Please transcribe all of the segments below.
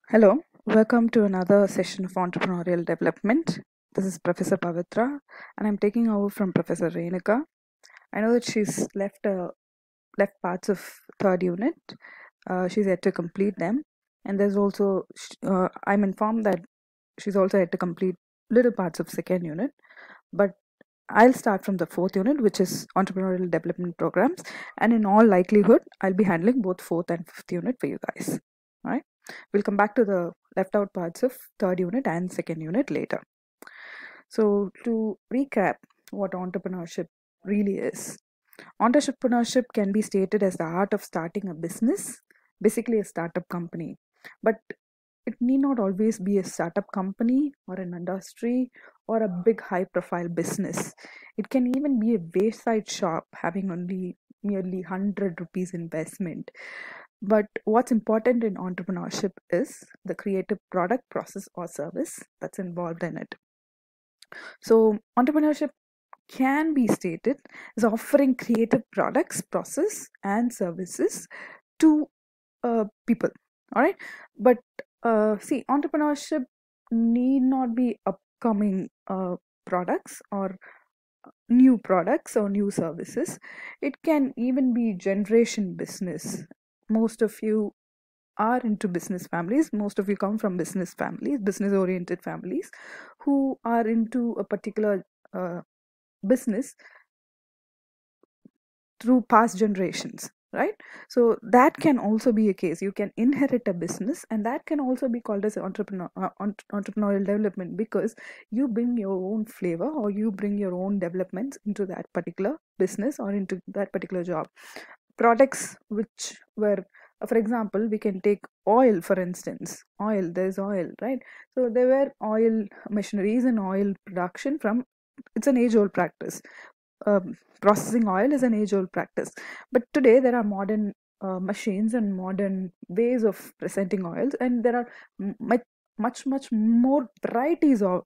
Hello, welcome to another session of entrepreneurial development. This is Professor Pavitra, and I'm taking over from Professor Renuka. I know that she's left parts of third unit. She's yet to complete them, and there's also I'm informed that she's also yet to complete little parts of second unit. But I'll start from the fourth unit, which is entrepreneurial development programs, and in all likelihood, I'll be handling both fourth and fifth unit for you guys. All right. We'll come back to the left out parts of third unit and second unit later. So, to recap what entrepreneurship really is, entrepreneurship can be stated as the art of starting a business, basically a startup company. But it need not always be a startup company or an industry or a big high profile business. It can even be a wayside shop having only merely 100 rupees investment. But what's important in entrepreneurship is the creative product, process, or service that's involved in it. So, entrepreneurship can be stated as offering creative products, process, and services to people. All right, but see, entrepreneurship need not be upcoming products or new products or new services. It can even be generation business. Most of you are into business families. Most of you come from business families, business oriented families, who are into a particular business through past generations, right? So that can also be a case. You can inherit a business, and that can also be called as entrepreneurial development, because you bring your own flavor or you bring your own developments into that particular business or into that particular job. Products which were, for example, we can take oil, for instance. Oil, there's oil, right? So there were oil machineries and oil production from, it's an age old practice. Processing oil is an age old practice, but today there are modern machines and modern ways of presenting oils, and there are much more varieties of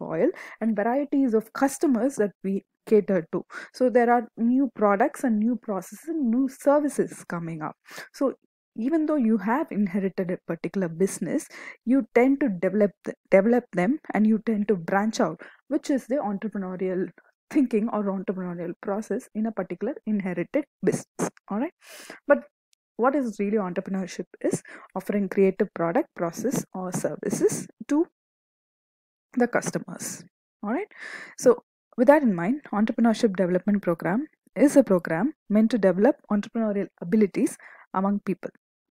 oil and varieties of customers that we cater to. So there are new products and new processes and new services coming up. So even though you have inherited a particular business, you tend to develop them, and you tend to branch out, which is the entrepreneurial thinking or entrepreneurial process in a particular inherited business. All right, but what is really entrepreneurship is offering creative product, process, or services to the customers. All right, so with that in mind, entrepreneurship development program is a program meant to develop entrepreneurial abilities among people.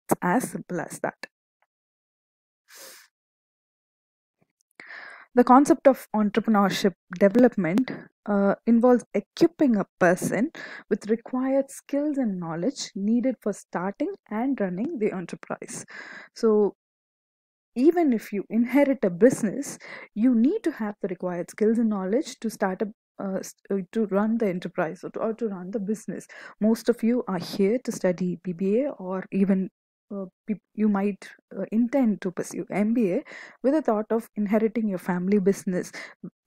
It's as simple as that. The concept of entrepreneurship development involves equipping a person with required skills and knowledge needed for starting and running the enterprise. So, even if you inherit a business, you need to have the required skills and knowledge to start to run the enterprise, or to run the business. Most of you are here to study BBA, or even you might intend to pursue MBA with the thought of inheriting your family business,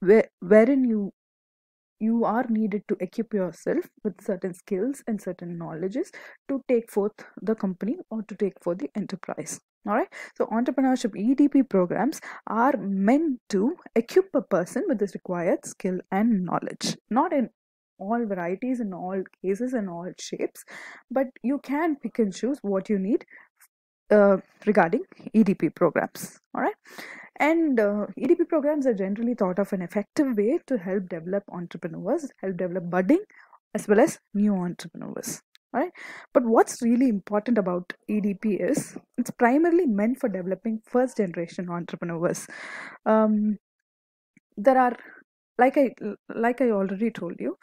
wherein you are needed to equip yourself with certain skills and certain knowledges to take forth the company or to take forth the enterprise. All right, so entrepreneurship EDP programs are meant to equip a person with this required skill and knowledge, not in all varieties, in all cases, in all shapes, but you can pick and choose what you need regarding EDP programs. All right, and EDP programs are generally thought of an effective way to help develop entrepreneurs, help develop budding as well as new entrepreneurs. All right, but what's really important about EDP is it's primarily meant for developing first generation entrepreneurs. Um, there are, like I already told you,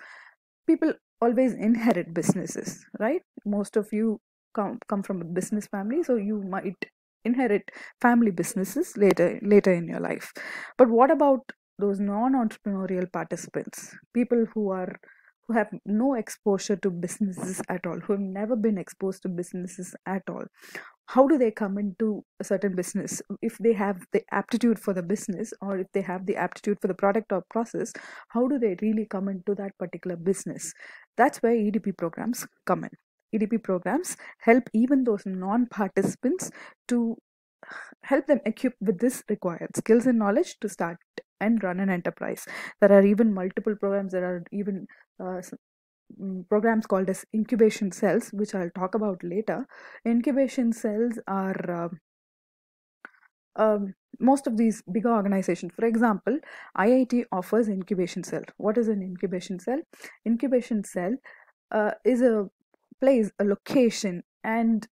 people always inherit businesses, right? Most of you come from a business family, so you might inherit family businesses later in your life. But what about those non-entrepreneurial participants, people who have no exposure to businesses at all, who have never been exposed to businesses at all? How do they come into a certain business? If they have the aptitude for the business, or if they have the aptitude for the product or process, how do they really come into that particular business? That's where EDP programs come in. EDP programs help even those non-participants to help them equip with this required skills and knowledge to start and run an enterprise. There are even multiple programs. There are even programs called as incubation cells, which I'll talk about later. Incubation cells are most of these bigger organizations. For example, IIT offers incubation cell. What is an incubation cell? Incubation cell is a place, a location, and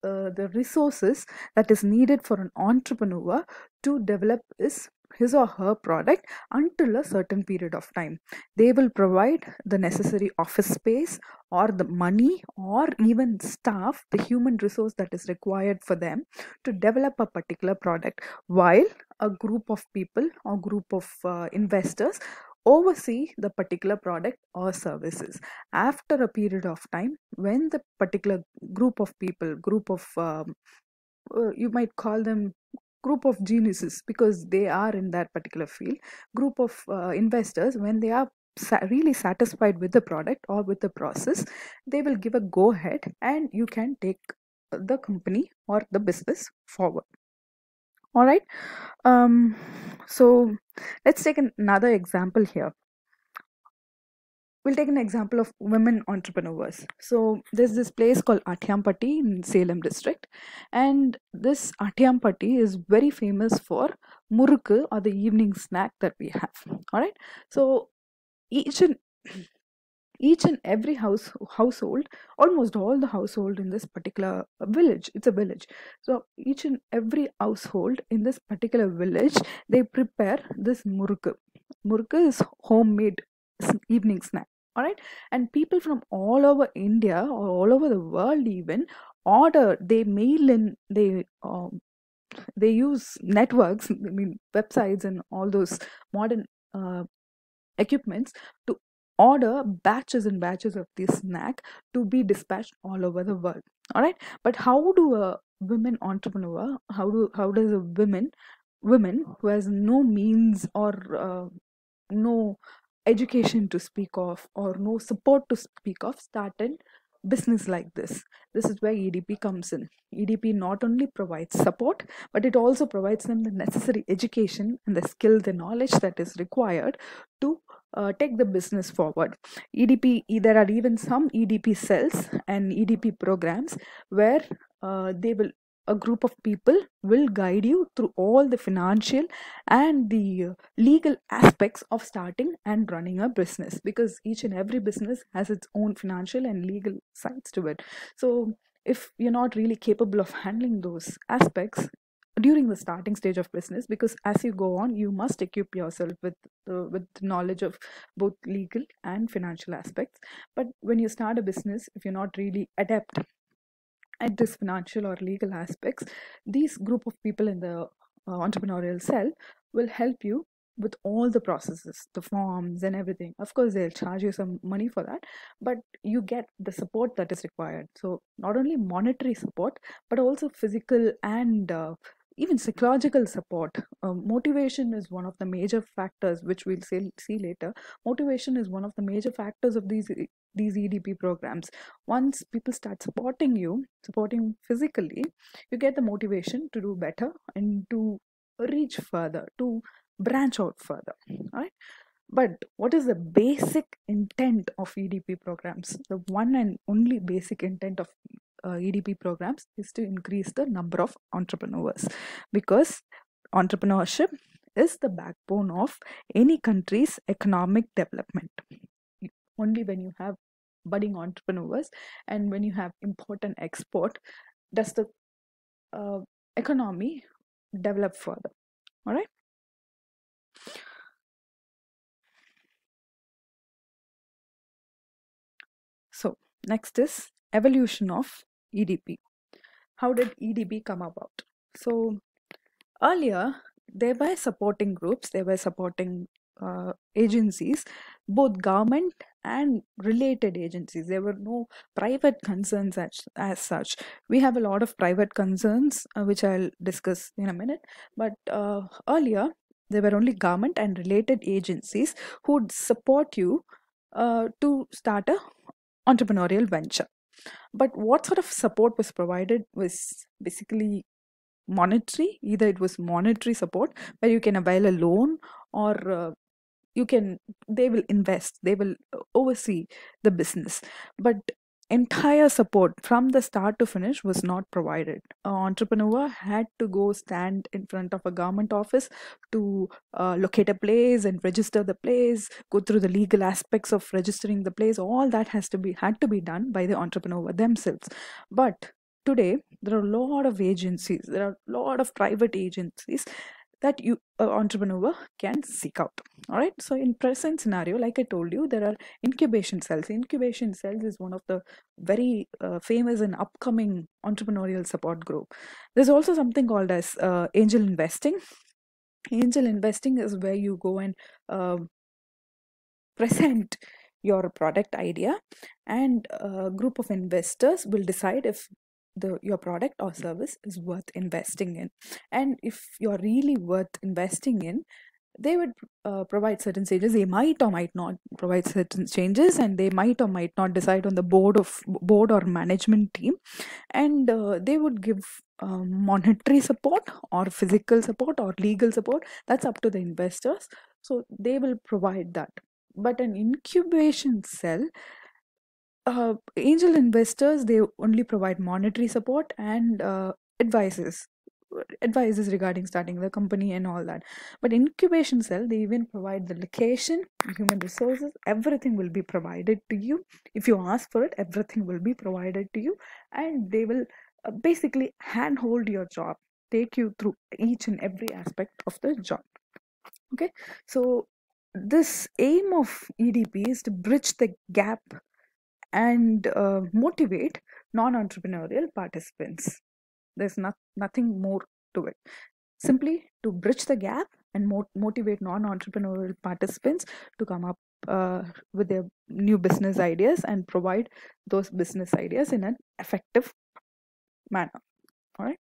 the resources that is needed for an entrepreneur to develop his or her product until a certain period of time. They will provide the necessary office space or the money or even staff, the human resource that is required for them to develop a particular product, while a group of people or group of investors oversee the particular product or services. After a period of time, when the particular group of people, group of you might call them group of geniuses because they are in that particular field, group of investors, when they are really satisfied with the product or with the process, they will give a go ahead and you can take the company or the business forward. All right. So let's take another example here. We'll take an example of women entrepreneurs. So there's this place called Atyampatti in Salem district, and this Atyampatti is very famous for murukku, or the evening snack that we have. All right. So each and each and every household, almost all the household in this particular village, it's a village, so each and every household in this particular village, they prepare this murukku is homemade evening snack. All right. And people from all over India or all over the world even order, they mail in, they use networks, I mean websites and all those modern equipments to order batches and batches of this snack to be dispatched all over the world. All right. But how do a women entrepreneur, how does a woman who has no means or no education to speak of or no support to speak of start a business like this? This is where EDP comes in. EDP not only provides support, but it also provides them the necessary education and the skill, the knowledge that is required to take the business forward. EDP, there are even some EDP cells and EDP programs where they will a group of people will guide you through all the financial and the legal aspects of starting and running a business, because each and every business has its own financial and legal sides to it. So if you're not really capable of handling those aspects during the starting stage of business, because as you go on you must equip yourself with knowledge of both legal and financial aspects, but when you start a business, if you're not really adept at this financial or legal aspects, these group of people in the entrepreneurial cell will help you with all the processes, the forms and everything. Of course they'll charge you some money for that, but you get the support that is required. So not only monetary support, but also physical and even psychological support. Motivation is one of the major factors, which we'll see later. Motivation is one of the major factors of these EDP programs. Once people start supporting physically, you get the motivation to do better and to reach further, to branch out further. All right. But what is the basic intent of EDP programs? The one and only basic intent of EDP programs is to increase the number of entrepreneurs, because entrepreneurship is the backbone of any country's economic development. Only when you have budding entrepreneurs and when you have import and export does the economy develop further. All right. So next is evolution of EDP. How did EDP come about? So earlier they were supporting groups, they were supporting agencies, both government and related agencies. There were no private concerns as such. We have a lot of private concerns, which I'll discuss in a minute. But earlier, there were only government and related agencies who would support you to start a entrepreneurial venture. But what sort of support was provided was basically monetary. Either it was monetary support where you can avail a loan, or you can they will invest, they will oversee the business. But entire support from the start to finish was not provided. An entrepreneur had to go stand in front of a government office to locate a place and register the place, go through the legal aspects of registering the place. All that had to be done by the entrepreneur themselves. But today there are a lot of agencies, there are a lot of private agencies that you entrepreneur can seek out. All right, so in present scenario, like I told you, there are incubation cells. Incubation cells is one of the very famous and upcoming entrepreneurial support group. There's also something called as angel investing. Angel investing is where you go and uh, present your product idea, and a group of investors will decide if your product or service is worth investing in. And if you're really worth investing in, they would provide certain changes. They might or might not provide certain changes, and they might or might not decide on the board or management team. And they would give monetary support or physical support or legal support. That's up to the investors, so they will provide that. But an incubation cell, angel investors, they only provide monetary support and advices regarding starting the company and all that. But incubation cell, they even provide the location, human resources, everything will be provided to you. If you ask for it, everything will be provided to you, and they will basically handhold your job, take you through each and every aspect of the job. Okay, so this aim of EDP is to bridge the gap and motivate non-entrepreneurial participants. There's nothing more to it. Simply to bridge the gap and motivate non-entrepreneurial participants to come up with their new business ideas and provide those business ideas in an effective manner. All right.